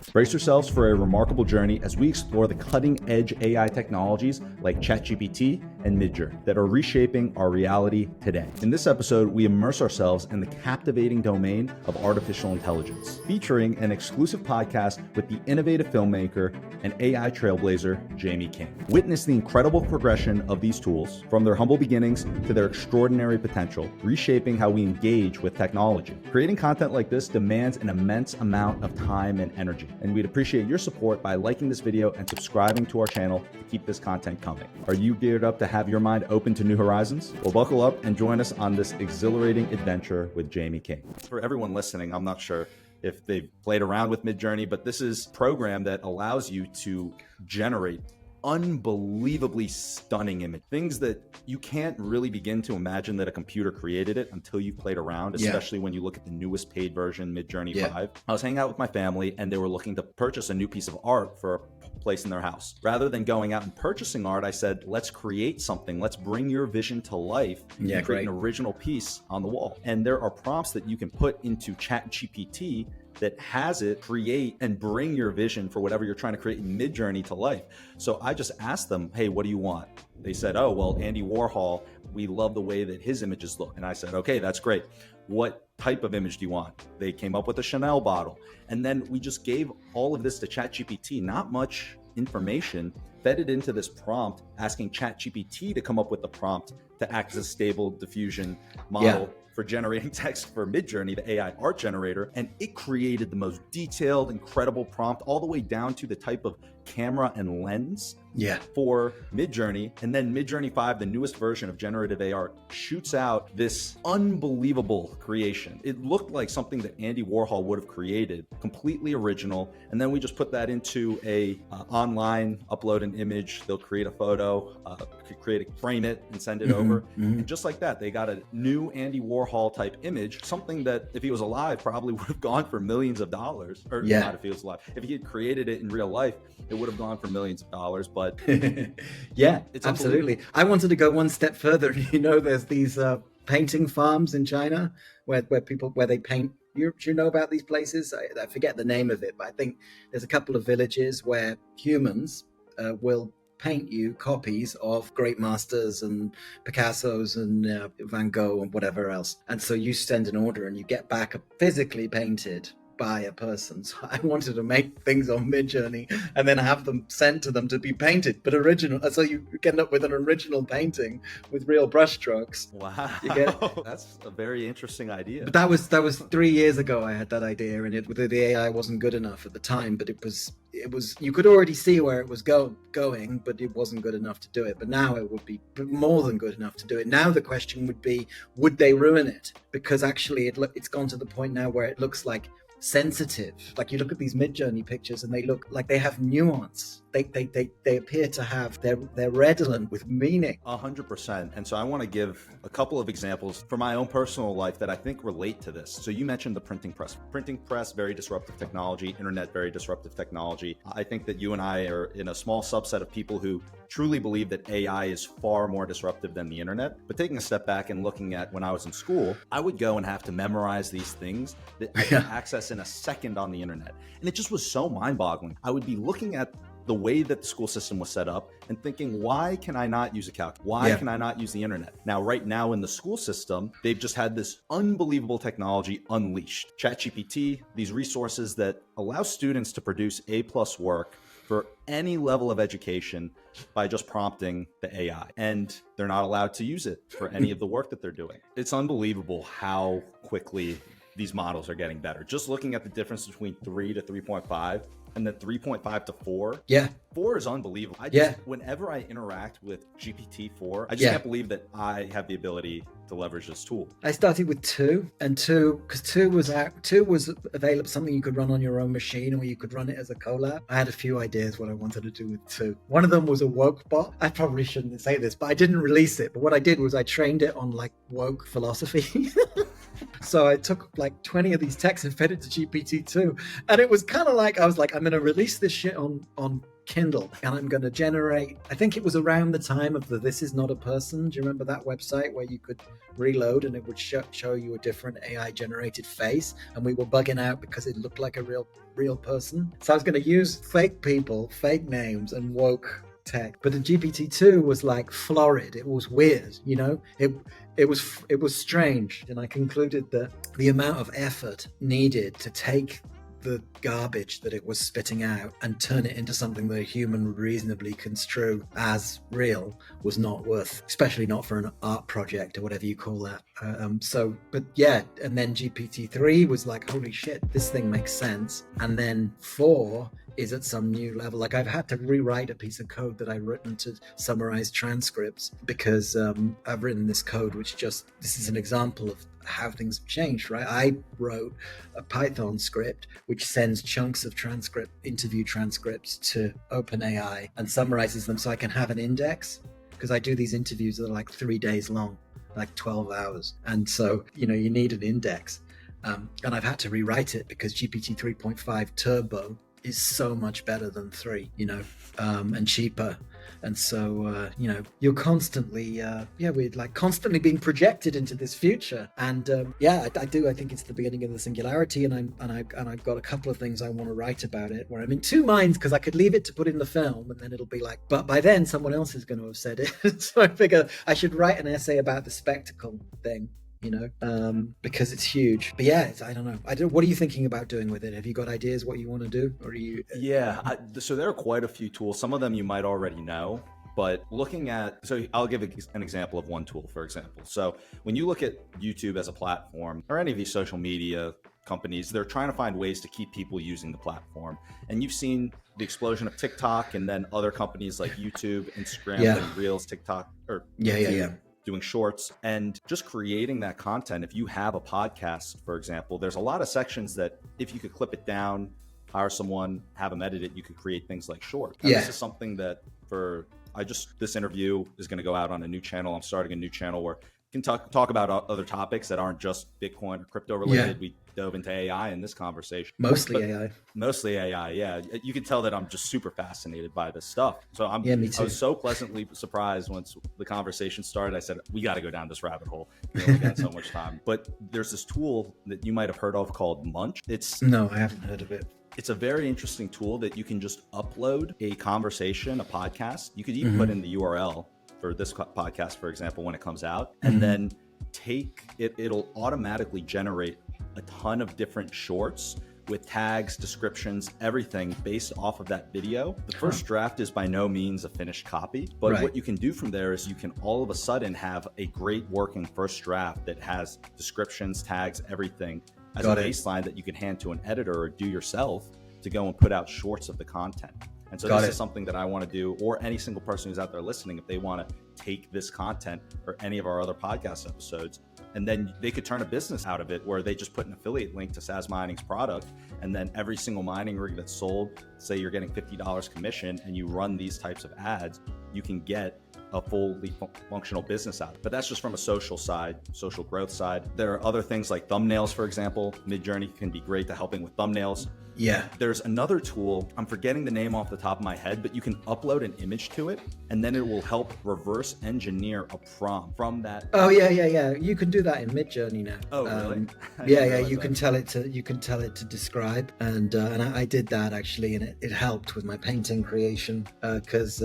podcast. Brace yourselves for a remarkable journey as we explore the cutting-edge AI technologies like ChatGPT and Midjourney that are reshaping our reality today. In this episode, we immerse ourselves in the captivating domain of artificial intelligence, featuring an exclusive podcast with the innovative filmmaker and AI trailblazer, Jamie King. Witness the incredible progression of these tools from their humble beginnings to their extraordinary potential, reshaping how we engage with technology. Creating content like this demands an immense amount of time and energy, and we'd appreciate your support by liking this video and subscribing to our channel to keep this content coming. Are you geared up to have your mind open to new horizons? Well, buckle up and join us on this exhilarating adventure with Jamie King. For everyone listening, I'm not sure if they've played around with Midjourney, but this is a program that allows you to generate unbelievably stunning image, things that you can't really begin to imagine that a computer created it until you played around, especially when you look at the newest paid version, Midjourney 5. I was hanging out with my family and they were looking to purchase a new piece of art for a place in their house. Rather than going out and purchasing art, I said, let's create something. Let's bring your vision to life and create an original piece on the wall. And there are prompts that you can put into ChatGPT that has it create and bring your vision for whatever you're trying to create in Midjourney to life. So I just asked them, hey, what do you want? They said, oh, well, Andy Warhol, we love the way that his images look. And I said, okay, that's great. What type of image do you want? They came up with a Chanel bottle. And then we just gave all of this to ChatGPT, not much information, fed it into this prompt, asking ChatGPT to come up with the prompt to act as a stable diffusion model for generating text for Midjourney, the AI art generator. And it created the most detailed, incredible prompt all the way down to the type of camera and lens for Midjourney. And then Midjourney 5, the newest version of generative AI, shoots out this unbelievable creation. It looked like something that Andy Warhol would have created, completely original. And then we just put that into a online, upload an image, they'll create a photo, frame it and send it over. And just like that, they got a new Andy Warhol type image, something that if he was alive probably would have gone for millions of dollars, or not if he was alive. If he had created it in real life, it would have gone for millions of dollars. But it's absolutely. I wanted to go one step further. You know, there's these painting farms in China where they paint. Do you know about these places? I forget the name of it, but I think there's a couple of villages where humans will paint you copies of great masters and Picasso's and Van Gogh and whatever else. And so you send an order and you get back a physically painted by a person. So I wanted to make things on Midjourney and then have them sent to them to be painted, but original. So you end up with an original painting with real brushstrokes. Wow, that's a very interesting idea. But that was 3 years ago. I had that idea, and the AI wasn't good enough at the time. But it was. You could already see where it was going, but it wasn't good enough to do it. But now it would be more than good enough to do it. Now the question would be, would they ruin it? Because actually, it's gone to the point now where it looks like sensitive. Like you look at these Midjourney pictures and they look like they have nuance. They appear to have, they're redolent with meaning. 100%. And so I want to give a couple of examples from my own personal life that I think relate to this. So you mentioned the printing press. Printing press, very disruptive technology. Internet, very disruptive technology. I think that you and I are in a small subset of people who truly believe that AI is far more disruptive than the internet. But taking a step back and looking at when I was in school, I would go and have to memorize these things that I could access in a second on the internet. And it just was so mind-boggling. I would be looking at the way that the school system was set up and thinking, why can I not use a calculator? Why can I not use the internet? Now, right now in the school system, they've just had this unbelievable technology unleashed. ChatGPT, these resources that allow students to produce A+ work for any level of education by just prompting the AI. And they're not allowed to use it for any of the work that they're doing. It's unbelievable how quickly these models are getting better. Just looking at the difference between 3 to 3.5 and then 3.5 to 4. 4 is unbelievable. Whenever I interact with GPT-4, I just can't believe that I have the ability to leverage this tool. I started with 2, and 2 was available, something you could run on your own machine, or you could run it as a collab. I had a few ideas what I wanted to do with 2. One of them was a woke bot. I probably shouldn't say this, but I didn't release it. But what I did was I trained it on like woke philosophy. So I took like 20 of these texts and fed it to GPT-2. And it was kind of like, I was like, I'm going to release this shit on Kindle, and I'm going to generate, I think it was around the time of the This Is Not a Person. Do you remember that website where you could reload and it would show you a different AI generated face? And we were bugging out because it looked like a real person. So I was going to use fake people, fake names, and woke tech. But the GPT-2 was like florid. It was weird, you know? It was strange. And I concluded that the amount of effort needed to take the garbage that it was spitting out and turn it into something that a human would reasonably construe as real was not worth, especially not for an art project or whatever you call that. But yeah, and then GPT-3 was like, holy shit, this thing makes sense. And then 4 is at some new level. Like I've had to rewrite a piece of code that I've written to summarize transcripts because I've written this code, this is an example of how things have changed, right? I wrote a Python script which sends chunks of interview transcripts to OpenAI and summarizes them so I can have an index, because I do these interviews that are like 3 days long, like 12 hours. And so, you need an index. And I've had to rewrite it because GPT 3.5 Turbo is so much better than 3, and cheaper. And so, you're constantly, we're like constantly being projected into this future. And I think it's the beginning of the singularity. And I've got a couple of things I want to write about it where I'm in two minds, because I could leave it to put in the film and then it'll be like, but by then someone else is going to have said it. So I figure I should write an essay about the spectacle thing. Because it's huge. But yeah, I don't know. What are you thinking about doing with it? Have you got ideas what you want to do? Or are you? Yeah, so there are quite a few tools. Some of them you might already know, but so I'll give an example of one tool, for example. So when you look at YouTube as a platform, or any of these social media companies, they're trying to find ways to keep people using the platform. And you've seen the explosion of TikTok, and then other companies like YouTube, Instagram, and Reels, TikTok, or doing shorts and just creating that content. If you have a podcast, for example, there's a lot of sections that if you could clip it down, hire someone, have them edit it, you could create things like shorts. And this is something that this interview is going to go out on a new channel. I'm starting a new channel where we can talk about other topics that aren't just Bitcoin or crypto related. We dove into AI in this conversation. Mostly AI, yeah. You can tell that I'm just super fascinated by this stuff. So me too. I was so pleasantly surprised once the conversation started. I said, we got to go down this rabbit hole. We only got so much time. But there's this tool that you might have heard of called Munch. No, I haven't heard of it. It's a very interesting tool that you can just upload a conversation, a podcast. You could even put in the URL for this podcast, for example, when it comes out, and then it'll automatically generate a ton of different shorts with tags, descriptions, everything based off of that video. The first draft is by no means a finished copy, but what you can do from there is you can all of a sudden have a great working first draft that has descriptions, tags, everything as a baseline that you can hand to an editor or do yourself to go and put out shorts of the content. And so this is something that I want to do, or any single person who's out there listening, if they want to take this content or any of our other podcast episodes, and then they could turn a business out of it where they just put an affiliate link to Sazmining's product, and then every single mining rig that's sold, say you're getting $50 commission, and you run these types of ads, you can get a fully functional business out. But that's just from a social growth side. There are other things like thumbnails, for example. Midjourney can be great to helping with thumbnails. Yeah. There's another tool, I'm forgetting the name off the top of my head, but you can upload an image to it, and then it will help reverse engineer a prompt from that. Oh yeah. You can do that in Midjourney now. Oh really? You can tell it to describe, and I did that actually, and it helped with my painting creation because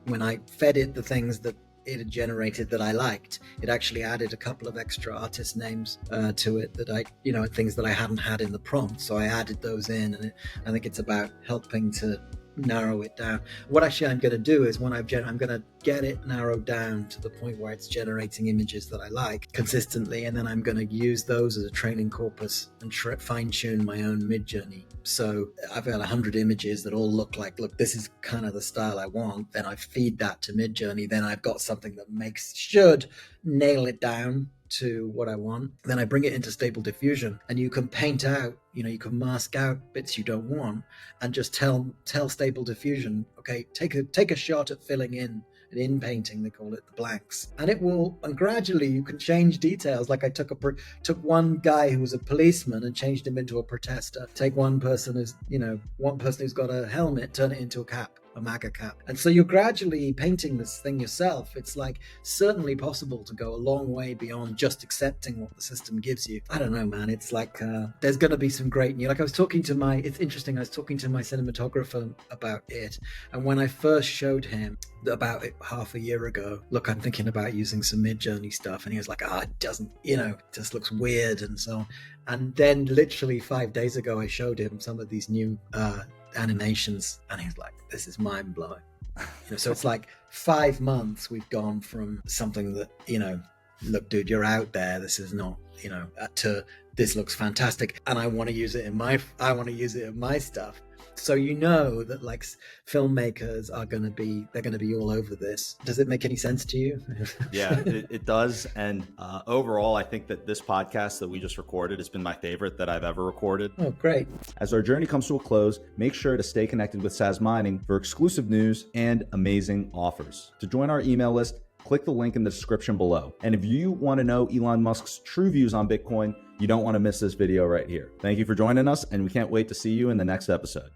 when I fed it the things that it had generated that I liked, it actually added a couple of extra artist names to it that things that I hadn't had in the prompt. So I added those in, and I think it's about helping to narrow it down. What actually I'm going to do is I'm going to get it narrowed down to the point where it's generating images that I like consistently, and then I'm going to use those as a training corpus and fine-tune my own Midjourney. So I've got 100 images that all look, this is kind of the style I want. Then I feed that to Midjourney. Then I've got something that should nail it down to what I want. Then I bring it into Stable Diffusion, and you can paint out, you can mask out bits you don't want, and just tell Stable Diffusion, okay, take a shot at filling in painting, they call it, the blanks, and gradually you can change details. Like I took one guy who was a policeman and changed him into a protester. Take one person who's got a helmet, turn it into a cap. a MAGA cap. And so you're gradually painting this thing yourself. It's like certainly possible to go a long way beyond just accepting what the system gives you. I don't know, man. It's like there's going to be some great new. Like it's interesting. I was talking to my cinematographer about it, and when I first showed him about it half a year ago, look, I'm thinking about using some Midjourney stuff, and he was like, it doesn't, it just looks weird and so on. And then literally 5 days ago, I showed him some of these new animations, and he was like, this is mind blowing. So it's like 5 months we've gone from something that, look, dude, you're out there, this is not, to this looks fantastic, and I want to use it in my stuff. So that like filmmakers are going to be all over this. Does it make any sense to you? Yeah, it does. And overall, I think that this podcast that we just recorded has been my favorite that I've ever recorded. Oh, great. As our journey comes to a close, make sure to stay connected with Sazmining for exclusive news and amazing offers. To join our email list, click the link in the description below. And if you want to know Elon Musk's true views on Bitcoin, you don't want to miss this video right here. Thank you for joining us, and we can't wait to see you in the next episode.